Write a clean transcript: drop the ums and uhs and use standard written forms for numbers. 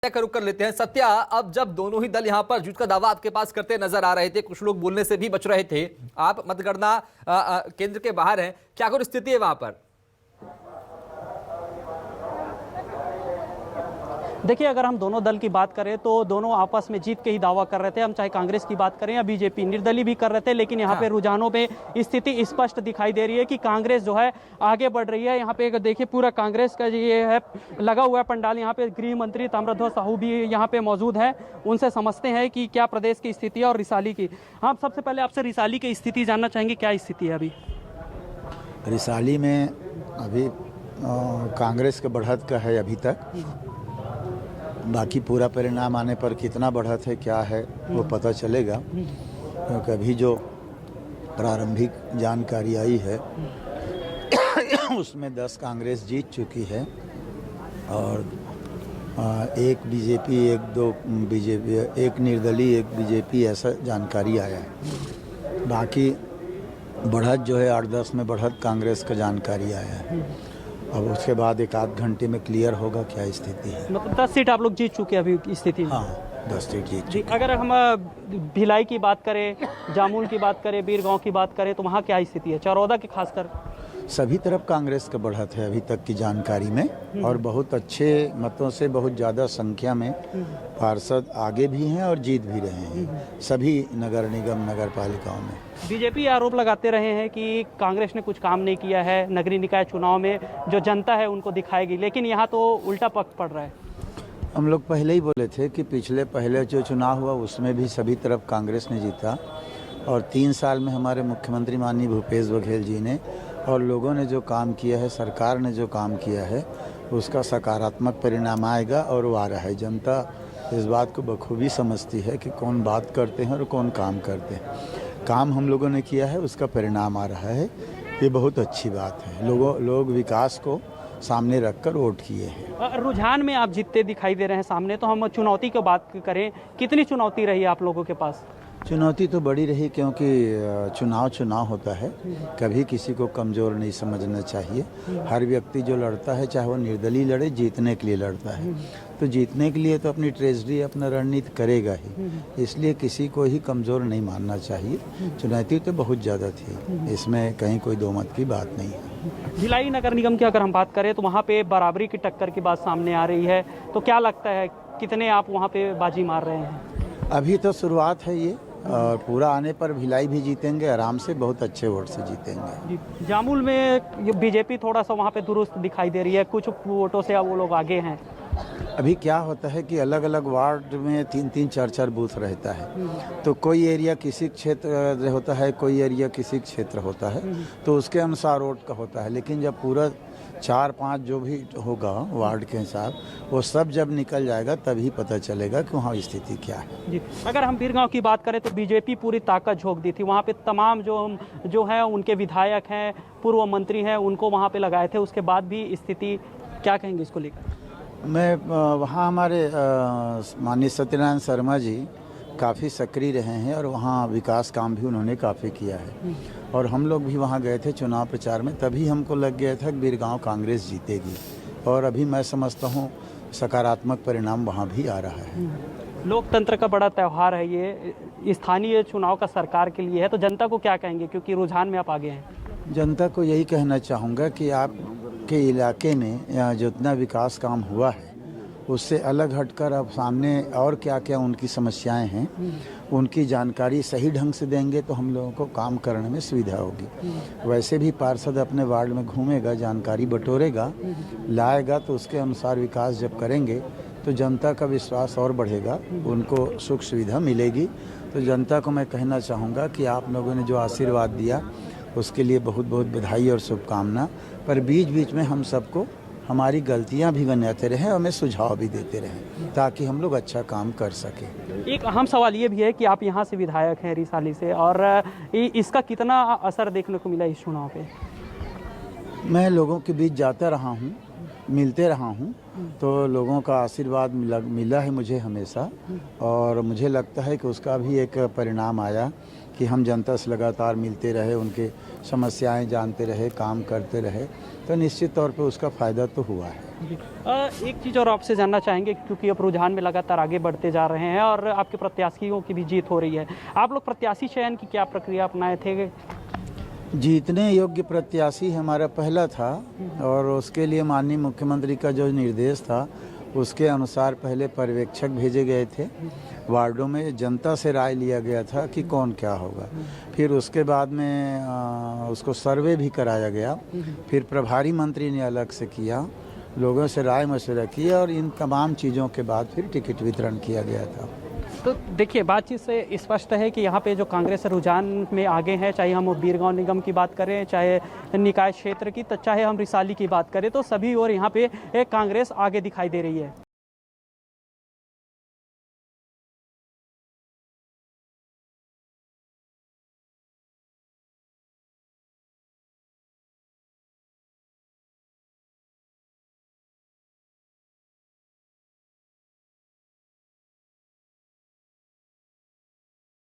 का रुख कर लेते हैं। सत्या, अब जब दोनों ही दल यहां पर जीत का दावा आपके पास करते नजर आ रहे थे, कुछ लोग बोलने से भी बच रहे थे, आप मतगणना केंद्र के बाहर हैं, क्या कुछ स्थिति है वहां पर? देखिए, अगर हम दोनों दल की बात करें तो दोनों आपस में जीत के ही दावा कर रहे थे। हम चाहे कांग्रेस की बात करें या बीजेपी, निर्दलीय भी कर रहे थे, लेकिन यहाँ पे रुझानों पे स्थिति स्पष्ट दिखाई दे रही है कि कांग्रेस जो है आगे बढ़ रही है। यहाँ पे देखिए, पूरा कांग्रेस का ये है लगा हुआ है पंडाल। यहाँ पे गृह मंत्री ताम्रध्वज साहू भी यहाँ पे मौजूद है। उनसे समझते हैं कि क्या प्रदेश की स्थिति है और रिसाली की। हम सबसे पहले आपसे रिसाली की स्थिति जानना चाहेंगे, क्या स्थिति है अभी रिसाली में? अभी कांग्रेस के बढ़त का है अभी तक। बाकी पूरा परिणाम आने पर कितना बढ़त है, क्या है, वो पता चलेगा, क्योंकि अभी जो प्रारंभिक जानकारी आई है उसमें 10 कांग्रेस जीत चुकी है और एक बीजेपी, एक निर्दलीय, एक बीजेपी, ऐसा जानकारी आया है। बाकी बढ़त जो है 8-10 में बढ़त कांग्रेस का जानकारी आया है। अब उसके बाद 1-8 घंटे में क्लियर होगा क्या स्थिति है। मतलब 10 सीट आप लोग जीत चुके हैं अभी स्थिति में? हाँ, 10 सीट जीत चुके। अगर हम भिलाई की बात करें, जामुल की बात करें, बीरगांव की बात करें, तो वहाँ क्या स्थिति है? चरौदा की खासकर सभी तरफ कांग्रेस का बढ़त है अभी तक की जानकारी में, और बहुत अच्छे मतों से, बहुत ज़्यादा संख्या में पार्षद आगे भी हैं और जीत भी रहे हैं सभी नगर निगम, नगर पालिकाओं में। बीजेपी आरोप लगाते रहे हैं कि कांग्रेस ने कुछ काम नहीं किया है, नगरीय निकाय चुनाव में जो जनता है उनको दिखाएगी, लेकिन यहाँ तो उल्टा पक्ष पड़ रहा है। हम लोग पहले ही बोले थे कि पहले जो चुनाव हुआ उसमें भी सभी तरफ कांग्रेस ने जीता, और 3 साल में हमारे मुख्यमंत्री माननीय भूपेश बघेल जी ने और लोगों ने जो काम किया है, सरकार ने जो काम किया है, उसका सकारात्मक परिणाम आएगा और वो आ रहा है। जनता इस बात को बखूबी समझती है कि कौन बात करते हैं और कौन काम करते हैं। काम हम लोगों ने किया है, उसका परिणाम आ रहा है, ये बहुत अच्छी बात है। लोग विकास को सामने रखकर वोट किए हैं। रुझान में आप जीतते दिखाई दे रहे हैं सामने, तो हम चुनौती की बात करें, कितनी चुनौती रही आप लोगों के पास? चुनौती तो बड़ी रही, क्योंकि चुनाव होता है, कभी किसी को कमज़ोर नहीं समझना चाहिए। हर व्यक्ति जो लड़ता है, चाहे वो निर्दलीय लड़े, जीतने के लिए लड़ता है, तो जीतने के लिए तो अपनी ट्रेजरी, अपना रणनीति करेगा ही, इसलिए किसी को ही कमज़ोर नहीं मानना चाहिए। चुनौती तो बहुत ज़्यादा थी, इसमें कहीं कोई दो मत की बात नहीं है। भिलाई नगर निगम की अगर हम बात करें तो वहाँ पे बराबरी की टक्कर की बात सामने आ रही है, तो क्या लगता है कितने आप वहाँ पे बाजी मार रहे हैं? अभी तो शुरुआत है ये, और पूरा आने पर भिलाई भी जीतेंगे आराम से, बहुत अच्छे वोट से जीतेंगे। जामुल में बीजेपी थोड़ा सा वहाँ पे दुरुस्त दिखाई दे रही है, कुछ वोटों से अब वो लोग आगे हैं। अभी क्या होता है कि अलग अलग वार्ड में 3-3, 4-4 बूथ रहता है, तो कोई एरिया किसी क्षेत्र होता है, कोई एरिया किसी क्षेत्र होता है, तो उसके अनुसार वोट का होता है। लेकिन जब पूरा 4-5 जो भी होगा वार्ड के हिसाब, वो सब जब निकल जाएगा तभी पता चलेगा कि वहाँ स्थिति क्या है। जी, अगर हम बीरगांव की बात करें तो बीजेपी पूरी ताकत झोंक दी थी। वहाँ पे तमाम जो हैं उनके विधायक हैं, पूर्व मंत्री हैं, उनको वहाँ पे लगाए थे, उसके बाद भी स्थिति क्या कहेंगे इसको लेकर? मैं वहाँ हमारे माननीय सत्यनारायण शर्मा जी काफ़ी सक्रिय रहे हैं, और वहाँ विकास काम भी उन्होंने काफ़ी किया है, और हम लोग भी वहाँ गए थे चुनाव प्रचार में, तभी हमको लग गया था कि बीरगांव कांग्रेस जीतेगी, और अभी मैं समझता हूँ सकारात्मक परिणाम वहाँ भी आ रहा है। लोकतंत्र का बड़ा त्यौहार है ये, स्थानीय चुनाव का सरकार के लिए है, तो जनता को क्या कहेंगे, क्योंकि रुझान में आप आगे हैं? जनता को यही कहना चाहूँगा कि आपके इलाके में जितना विकास काम हुआ है, उससे अलग हटकर अब सामने और क्या क्या उनकी समस्याएं हैं, उनकी जानकारी सही ढंग से देंगे तो हम लोगों को काम करने में सुविधा होगी। वैसे भी पार्षद अपने वार्ड में घूमेगा, जानकारी बटोरेगा, लाएगा, तो उसके अनुसार विकास जब करेंगे तो जनता का विश्वास और बढ़ेगा, उनको सुख सुविधा मिलेगी। तो जनता को मैं कहना चाहूँगा कि आप लोगों ने जो आशीर्वाद दिया उसके लिए बहुत बहुत बधाई और शुभकामना। पर बीच बीच में हम सबको हमारी गलतियां भी बनाते रहें और हमें सुझाव भी देते रहें, ताकि हम लोग अच्छा काम कर सकें। एक अहम सवाल ये भी है कि आप यहाँ से विधायक हैं रिसाली से, और इसका कितना असर देखने को मिला इस चुनाव पे? मैं लोगों के बीच जाता रहा हूँ, मिलते रहा हूँ, तो लोगों का आशीर्वाद मिला है मुझे हमेशा, और मुझे लगता है कि उसका भी एक परिणाम आया कि हम जनता से लगातार मिलते रहे, उनके समस्याएं जानते रहे, काम करते रहे, तो निश्चित तौर पे उसका फ़ायदा तो हुआ है। एक चीज़ और आपसे जानना चाहेंगे, क्योंकि अब रुझान में लगातार आगे बढ़ते जा रहे हैं और आपके प्रत्याशियों की भी जीत हो रही है, आप लोग प्रत्याशी चयन की क्या प्रक्रिया अपनाए थे? जीतने योग्य प्रत्याशी हमारा पहला था, और उसके लिए माननीय मुख्यमंत्री का जो निर्देश था उसके अनुसार पहले पर्यवेक्षक भेजे गए थे, वार्डों में जनता से राय लिया गया था कि कौन क्या होगा। फिर उसके बाद में उसको सर्वे भी कराया गया, फिर प्रभारी मंत्री ने अलग से किया, लोगों से राय मशवरा किया, और इन तमाम चीज़ों के बाद फिर टिकट वितरण किया गया था। तो देखिए, बातचीत से स्पष्ट है कि यहाँ पे जो कांग्रेस रुझान में आगे है, चाहे हम बीरगांव निगम की बात करें, चाहे निकाय क्षेत्र की, तो चाहे हम रिसाली की बात करें, तो सभी और यहाँ पे कांग्रेस आगे दिखाई दे रही है।